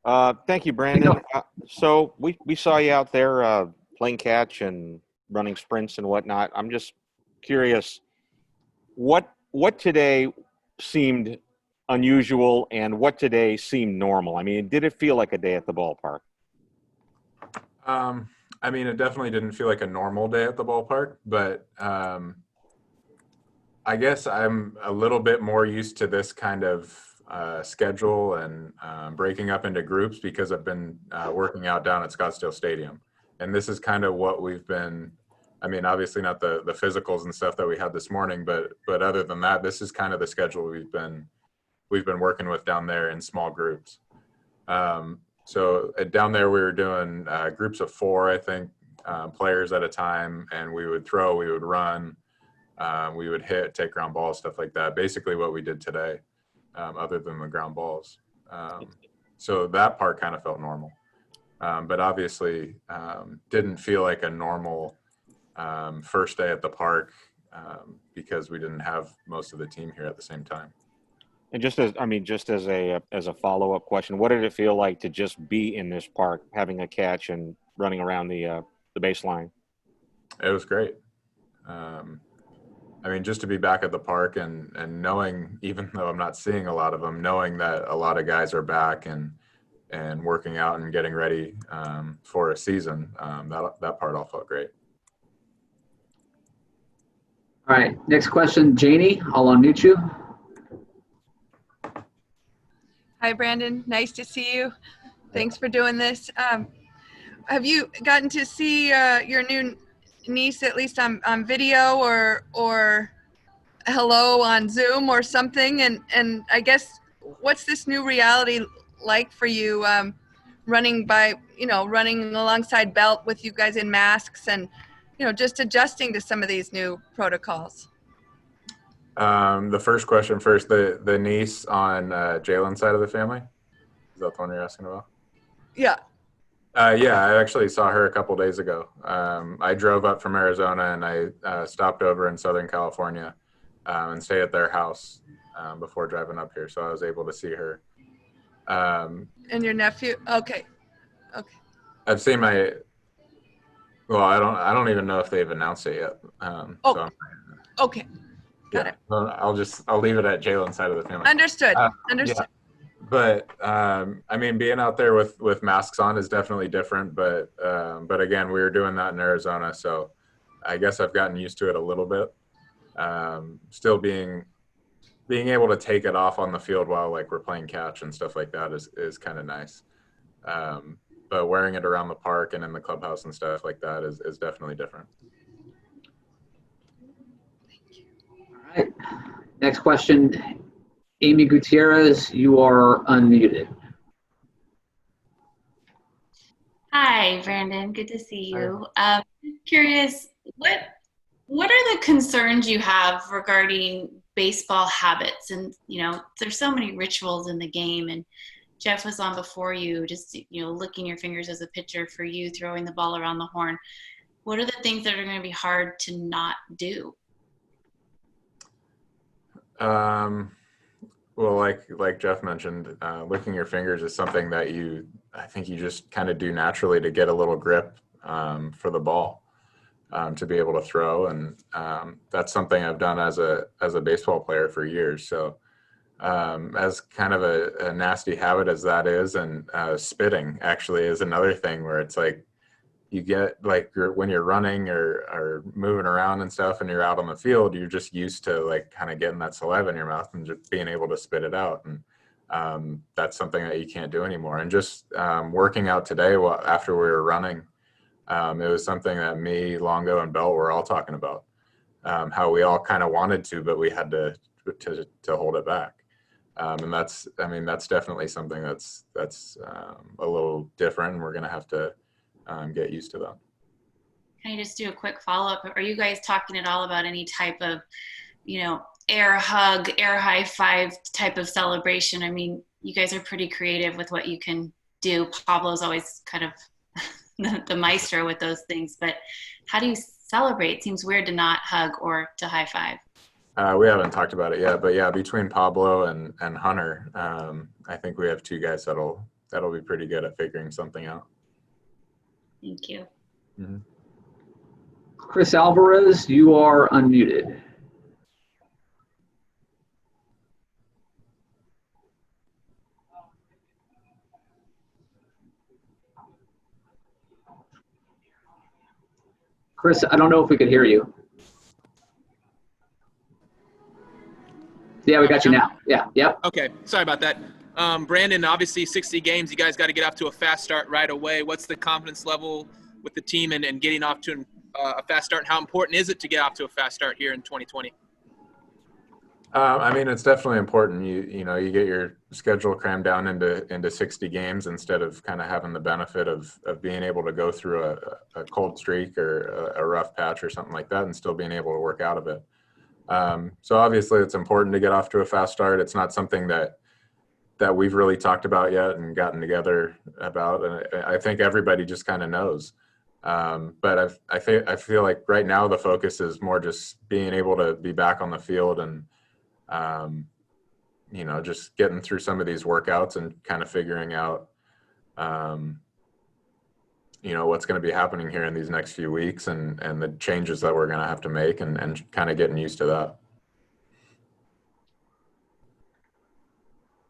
Thank you, Brandon. So we saw you out there playing catch and running sprints and whatnot. I'm just curious, what today seemed unusual and what today seemed normal? I mean, did it feel like a day at the ballpark? Um, I mean, it definitely didn't feel like a normal day at the ballpark, but I guess I'm a little bit more used to this kind of schedule and breaking up into groups because I've been working out down at Scottsdale Stadium. And this is kind of what we've been, I mean, obviously not the physicals and stuff that we had this morning, but other than that, this is kind of the schedule we've been working with down there in small groups. So down there we were doing groups of four, I think, players at a time, and we would throw, we would run, we would hit, take ground balls, stuff like that. Basically what we did today, other than the ground balls. So that part kind of felt normal, but obviously didn't feel like a normal first day at the park because we didn't have most of the team here at the same time. And just as a follow-up question, what did it feel like to just be in this park, having a catch and running around the baseline? It was great. Um, I mean, just to be back at the park and knowing, even though I'm not seeing a lot of them, knowing that a lot of guys are back and working out and getting ready for a season, that part all felt great. All right, next question, Janie. I'll unmute you. Hi, Brandon. Nice to see you. Thanks for doing this. Have you gotten to see your new niece at least on video or hello on Zoom or something? And I guess what's this new reality like for you, running alongside Belt with you guys in masks and just adjusting to some of these new protocols? The first question first, the niece on Jalen's side of the family. Is that the one you're asking about? Yeah. Yeah, I actually saw her a couple days ago. I drove up from Arizona and I stopped over in Southern California and stayed at their house before driving up here. So I was able to see her. And your nephew? Okay. I've seen well, I don't even know if they've announced it yet. Okay. Got it. I'll leave it at Jalen's side of the family. Understood. Yeah. But I mean, being out there with masks on is definitely different. But again, we were doing that in Arizona, so I guess I've gotten used to it a little bit. Still being able to take it off on the field while like we're playing catch and stuff like that is kind of nice. But wearing it around the park and in the clubhouse and stuff like that is definitely different. All right, next question. Amy Gutierrez, you are unmuted. Hi, Brandon. Good to see you. Curious, what are the concerns you have regarding baseball habits? And there's so many rituals in the game. And Jeff was on before you, just licking your fingers as a pitcher for you, throwing the ball around the horn. What are the things that are going to be hard to not do? Well, like Jeff mentioned, licking your fingers is something that I think you just kind of do naturally to get a little grip for the ball to be able to throw, and that's something I've done as a baseball player for years. So as kind of a nasty habit as that is, and spitting actually is another thing where it's like you get like when you're running or moving around and stuff and you're out on the field, you're just used to like kind of getting that saliva in your mouth and just being able to spit it out. And that's something that you can't do anymore. And just working out today after we were running, it was something that me, Longo, and Belt were all talking about, how we all kind of wanted to, but we had to hold it back. And that's definitely something that's a little different. And we're going to have to get used to that. Can I just do a quick follow-up? Are you guys talking at all about any type of, air hug, air high five type of celebration? I mean, you guys are pretty creative with what you can do. Pablo's always kind of the maestro with those things, but how do you celebrate? It seems weird to not hug or to high five. We haven't talked about it yet, but yeah, between Pablo and Hunter, I think we have two guys that'll that'll be pretty good at figuring something out. Thank you. Mm-hmm. Chris Alvarez, you are unmuted. Chris, I don't know if we could hear you. Yeah, we got you now. Yeah, yep. Okay, sorry about that. Brandon, obviously 60 games, you guys got to get off to a fast start right away. What's the confidence level with the team and getting off to a fast start? And how important is it to get off to a fast start here in 2020? I mean, it's definitely important. You know, you get your schedule crammed down into 60 games instead of kind of having the benefit of being able to go through a cold streak or a rough patch or something like that and still being able to work out of it. So obviously it's important to get off to a fast start. It's not something that we've really talked about yet and gotten together about. And I think everybody just kind of knows. But I feel like right now the focus is more just being able to be back on the field and, you know, just getting through some of these workouts and kind of figuring out, you know, what's going to be happening here in these next few weeks and the changes that we're going to have to make and kind of getting used to that.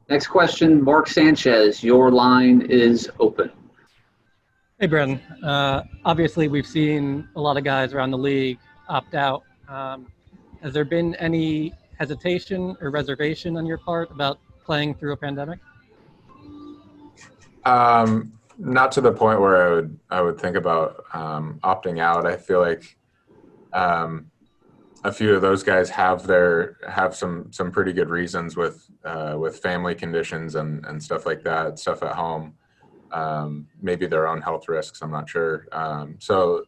Next question, Mark Sanchez, your line is open. Hey, Brandon. Obviously, we've seen a lot of guys around the league opt out. Has there been any hesitation or reservation on your part about playing through a pandemic? Not to the point where I would think about opting out. I feel like a few of those guys have some pretty good reasons with family conditions and stuff like that, stuff at home, maybe their own health risks. I'm not sure. So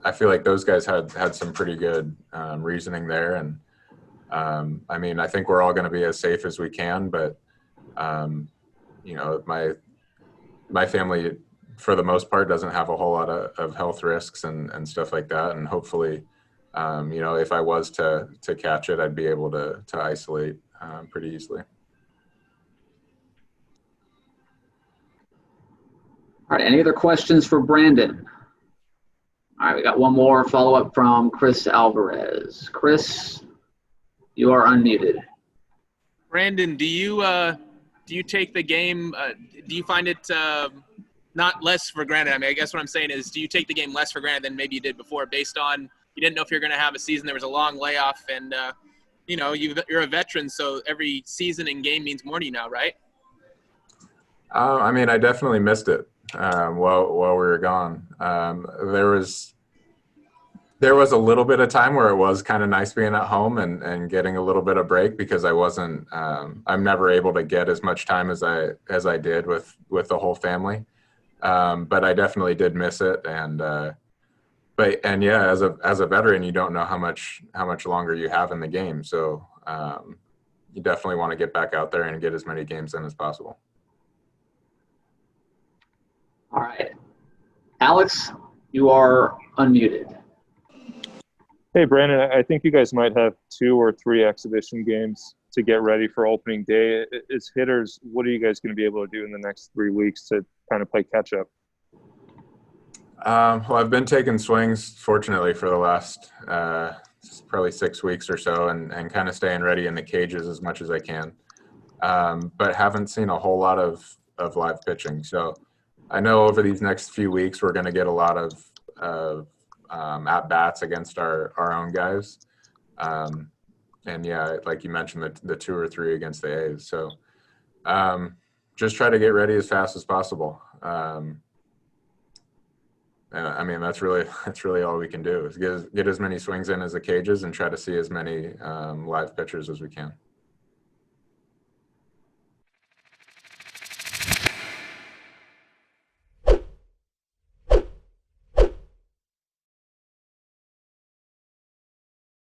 I feel like those guys had some pretty good reasoning there. And I mean, I think we're all going to be as safe as we can, but you know, my family, for the most part, doesn't have a whole lot of health risks and stuff like that. And hopefully, you know, if I was to catch it, I'd be able to isolate pretty easily. All right, any other questions for Brandon? All right, we got one more follow-up from Chris Alvarez. Chris, you are unmuted. Brandon, do you take the game? Do you find it not less for granted? I mean, I guess what I'm saying is, do you take the game less for granted than maybe you did before, based on you didn't know if you're going to have a season? There was a long layoff, and you know, you're a veteran, so every season and game means more to you now, right? I mean, I definitely missed it while we were gone. There was a little bit of time where it was kind of nice being at home and getting a little bit of break, because I'm never able to get as much time as I did with the whole family. But I definitely did miss it. And yeah, as a veteran, you don't know how much longer you have in the game. So you definitely want to get back out there and get as many games in as possible. All right. Alex, you are unmuted. Hey, Brandon, I think you guys might have 2 or 3 exhibition games to get ready for opening day. As hitters, what are you guys going to be able to do in the next 3 weeks to kind of play catch up? Well, I've been taking swings, fortunately, for the last probably 6 weeks or so, and kind of staying ready in the cages as much as I can. But haven't seen a whole lot of live pitching. So I know over these next few weeks, we're going to get a lot of at-bats against our own guys. And yeah, like you mentioned, the 2 or 3 against the A's. So just try to get ready as fast as possible. And I mean, that's really all we can do is get as many swings in as the cages and try to see as many live pitchers as we can.